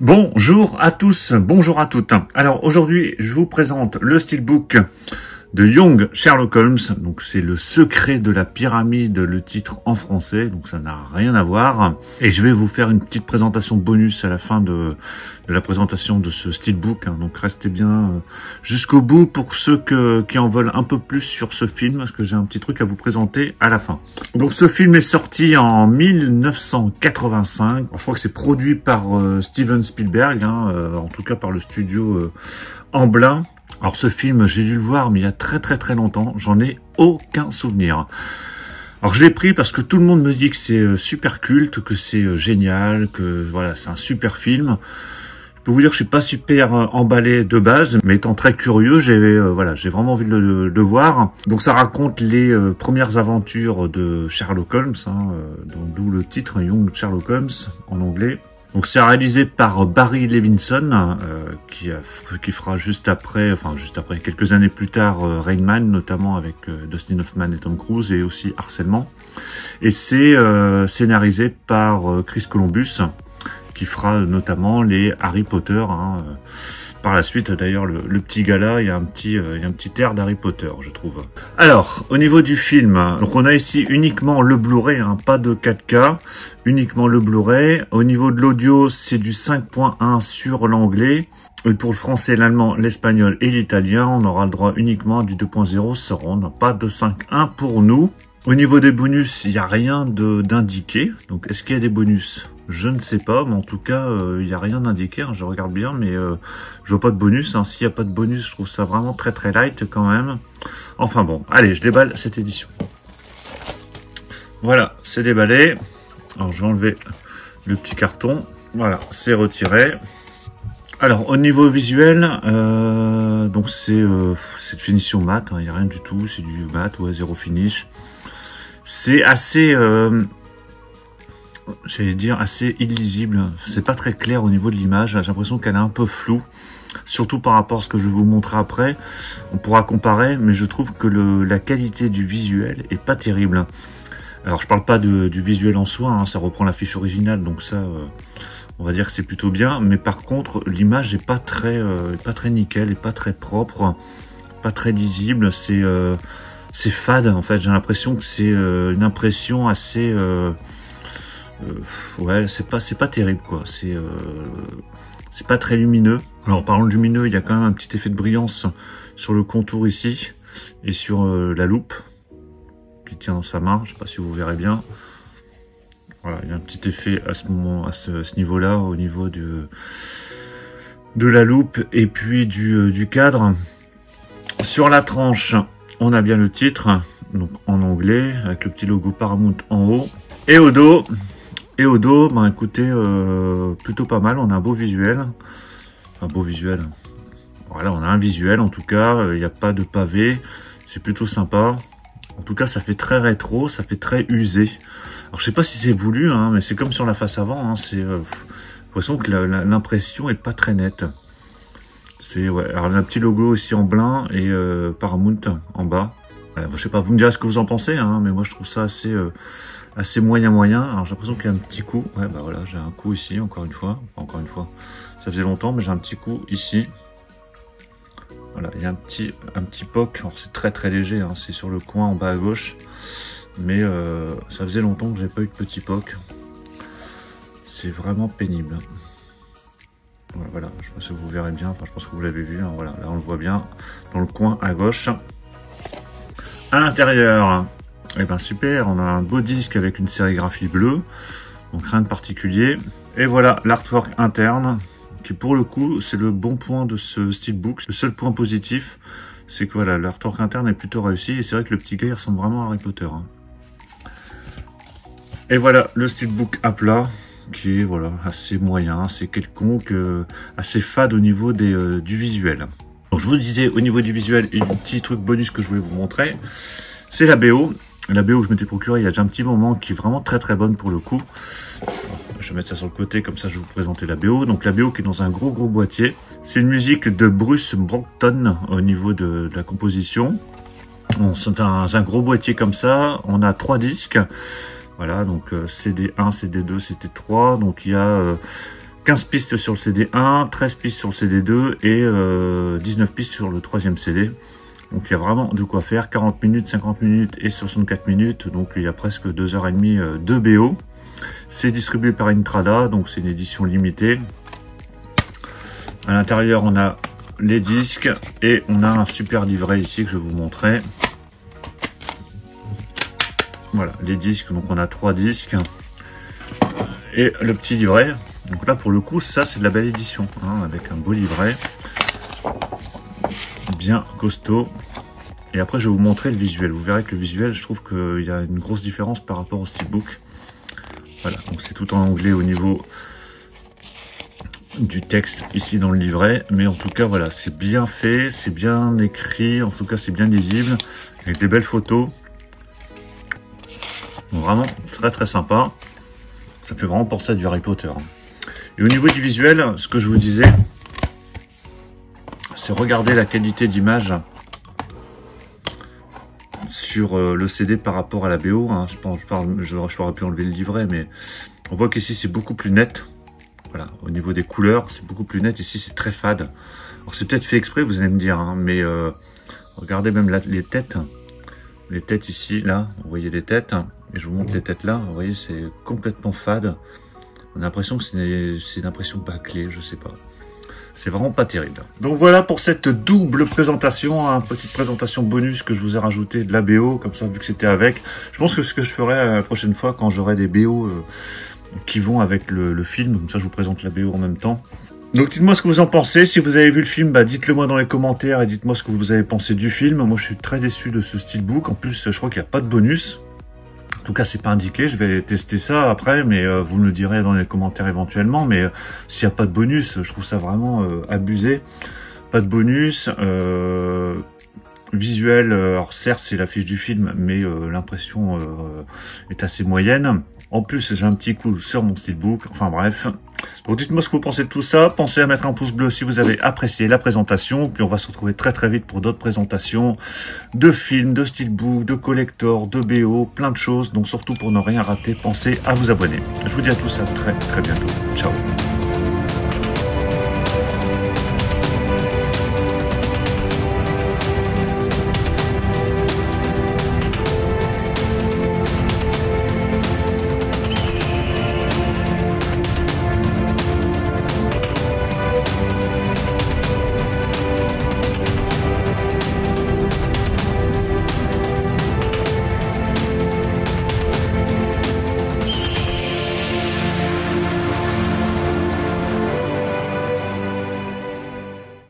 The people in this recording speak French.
Bonjour à tous, bonjour à toutes. Alors aujourd'hui, je vous présente le steelbook de Young Sherlock Holmes. Donc c'est le secret de la pyramide, le titre en français, donc ça n'a rien à voir. Et je vais vous faire une petite présentation bonus à la fin de la présentation de ce steelbook. Donc restez bien jusqu'au bout pour ceux qui en veulent un peu plus sur ce film, parce que j'ai un petit truc à vous présenter à la fin. Donc ce film est sorti en 1985. Alors, je crois que c'est produit par Steven Spielberg, en tout cas par le studio Amblin. Alors ce film, j'ai dû le voir, mais il y a très longtemps, j'en ai aucun souvenir. Alors je l'ai pris parce que tout le monde me dit que c'est super culte, que c'est génial, que voilà, c'est un super film. Je peux vous dire que je suis pas super emballé de base, mais étant très curieux, j'ai vraiment envie de le voir. Donc ça raconte les premières aventures de Sherlock Holmes, d'où le titre Young Sherlock Holmes en anglais. Donc c'est réalisé par Barry Levinson, qui fera juste après, quelques années plus tard, Rain Man, notamment avec Dustin Hoffman et Tom Cruise, et aussi Harcèlement. Et c'est scénarisé par Chris Columbus, qui fera notamment les Harry Potter. Par la suite, d'ailleurs, le petit gars là, il y a un petit air d'Harry Potter, je trouve. Alors, au niveau du film, donc on a ici uniquement le Blu-ray, pas de 4K, uniquement le Blu-ray. Au niveau de l'audio, c'est du 5.1 sur l'anglais. Et pour le français, l'allemand, l'espagnol et l'italien, on aura le droit uniquement à du 2.0 surround, pas de 5.1 pour nous. Au niveau des bonus, il n'y a rien d'indiqué. Donc, est-ce qu'il y a des bonus ? Je ne sais pas, mais en tout cas, il n'y a rien d'indiqué. Je regarde bien, mais je vois pas de bonus. S'il n'y a pas de bonus, je trouve ça vraiment très light quand même. Enfin bon, allez, je déballe cette édition. Voilà, c'est déballé. Alors, je vais enlever le petit carton. Voilà, c'est retiré. Alors, au niveau visuel, donc c'est de finition mat. Il n'y a rien du tout, c'est du mat, zéro finish. C'est assez... j'allais dire assez illisible, c'est pas très clair au niveau de l'image, j'ai l'impression qu'elle est un peu floue, surtout par rapport à ce que je vais vous montrer après. On pourra comparer, mais je trouve que la qualité du visuel est pas terrible. Alors je parle pas du visuel en soi, ça reprend la fiche originale, donc ça, on va dire que c'est plutôt bien, mais par contre l'image est pas très nickel, et pas très propre, pas très lisible, c'est fade en fait, j'ai l'impression que c'est une impression assez... ouais, c'est pas terrible quoi, c'est pas très lumineux. Alors en parlant de lumineux, il y a quand même un petit effet de brillance sur le contour ici et sur la loupe qui tient dans sa main, je sais pas si vous verrez bien. Voilà, il y a un petit effet à ce niveau là, au niveau de la loupe et puis du cadre. Sur la tranche, on a bien le titre, donc en anglais, avec le petit logo Paramount en haut. Et au dos, écoutez, plutôt pas mal, on a un beau visuel. Un beau visuel. Voilà, on a un visuel en tout cas, il n'y a pas de pavé, c'est plutôt sympa. En tout cas, ça fait très rétro, ça fait très usé. Alors je sais pas si c'est voulu, mais c'est comme sur la face avant, c'est l'impression que l'impression est pas très nette. C'est ouais, alors un petit logo ici en blanc et Paramount en bas. Je sais pas, vous me direz ce que vous en pensez, mais moi je trouve ça assez moyen. Alors j'ai l'impression qu'il y a un petit coup. Ouais, bah voilà, j'ai un coup ici, encore une fois. Ça faisait longtemps, mais j'ai un petit coup ici. Voilà, il y a un petit poc. Alors c'est très léger, c'est sur le coin en bas à gauche. Mais ça faisait longtemps que j'ai pas eu de petit poc. C'est vraiment pénible. Voilà, je pense que vous verrez bien. Enfin, je pense que vous l'avez vu. Voilà, là on le voit bien dans le coin à gauche. À l'intérieur, eh ben super, on a un beau disque avec une sérigraphie bleue, donc rien de particulier. Et voilà l'artwork interne, qui pour le coup, c'est le bon point de ce steelbook. Le seul point positif, c'est que voilà, l'artwork interne est plutôt réussi, et c'est vrai que le petit gars, il ressemble vraiment à Harry Potter. Et voilà le steelbook à plat, qui est voilà assez moyen, assez quelconque, assez fade au niveau du visuel. Donc je vous disais, au niveau du visuel, et du petit truc bonus que je voulais vous montrer, c'est la BO. La BO que je m'étais procuré il y a déjà un petit moment, qui est vraiment très bonne pour le coup. Je vais mettre ça sur le côté, comme ça je vais vous présenter la BO. Donc la BO qui est dans un gros boîtier. C'est une musique de Bruce Brompton au niveau de la composition. C'est un gros boîtier comme ça. On a 3 disques. Voilà, donc CD1, CD2, CD3. Donc il y a 15 pistes sur le CD1, 13 pistes sur le CD2 et 19 pistes sur le troisième CD. Donc il y a vraiment de quoi faire, 40 minutes, 50 minutes et 64 minutes, donc il y a presque 2h30 de BO. C'est distribué par Intrada, donc c'est une édition limitée. À l'intérieur, on a les disques et on a un super livret ici que je vais vous montrer. Voilà, les disques, donc on a 3 disques et le petit livret. Donc là, pour le coup, ça c'est de la belle édition, hein, avec un beau livret, bien costaud. Et après, je vais vous montrer le visuel. Vous verrez que le visuel, je trouve qu'il y a une grosse différence par rapport au steelbook. Voilà, donc c'est tout en anglais au niveau du texte ici dans le livret. Mais en tout cas, voilà, c'est bien fait, c'est bien écrit. En tout cas, c'est bien lisible, avec des belles photos. Donc, vraiment très très sympa. Ça fait vraiment penser à du Harry Potter. Et au niveau du visuel, ce que je vous disais, c'est regarder la qualité d'image sur le CD par rapport à la BO. Hein. Je pourrais pu enlever le livret, mais on voit qu'ici c'est beaucoup plus net. Voilà, au niveau des couleurs, c'est beaucoup plus net. Ici, c'est très fade. Alors c'est peut-être fait exprès, vous allez me dire, hein, mais regardez même là, les têtes. Les têtes ici, là, vous voyez les têtes. Et je vous montre les têtes là. Vous voyez, c'est complètement fade. On a l'impression que c'est une impression bâclée, je sais pas. C'est vraiment pas terrible. Donc voilà pour cette double présentation, hein, petite présentation bonus que je vous ai rajouté de la BO, comme ça vu que c'était avec. Je pense que ce que je ferai la prochaine fois quand j'aurai des BO qui vont avec le film, comme ça je vous présente la BO en même temps. Donc dites-moi ce que vous en pensez, si vous avez vu le film, bah, dites-le moi dans les commentaires et dites-moi ce que vous avez pensé du film. Moi je suis très déçu de ce steelbook, en plus je crois qu'il n'y a pas de bonus. En tout cas, c'est pas indiqué. Je vais tester ça après, mais vous me le direz dans les commentaires éventuellement. Mais s'il n'y a pas de bonus, je trouve ça vraiment abusé. Pas de bonus. Visuel, alors certes, c'est l'affiche du film, mais l'impression est assez moyenne. En plus, j'ai un petit coup sur mon steelbook. Enfin bref. Donc dites-moi ce que vous pensez de tout ça. Pensez à mettre un pouce bleu si vous avez apprécié la présentation. Puis on va se retrouver très très vite pour d'autres présentations de films, de steelbook, de collector, de BO, plein de choses. Donc surtout pour ne rien rater, pensez à vous abonner. Je vous dis à tous à très très bientôt. Ciao.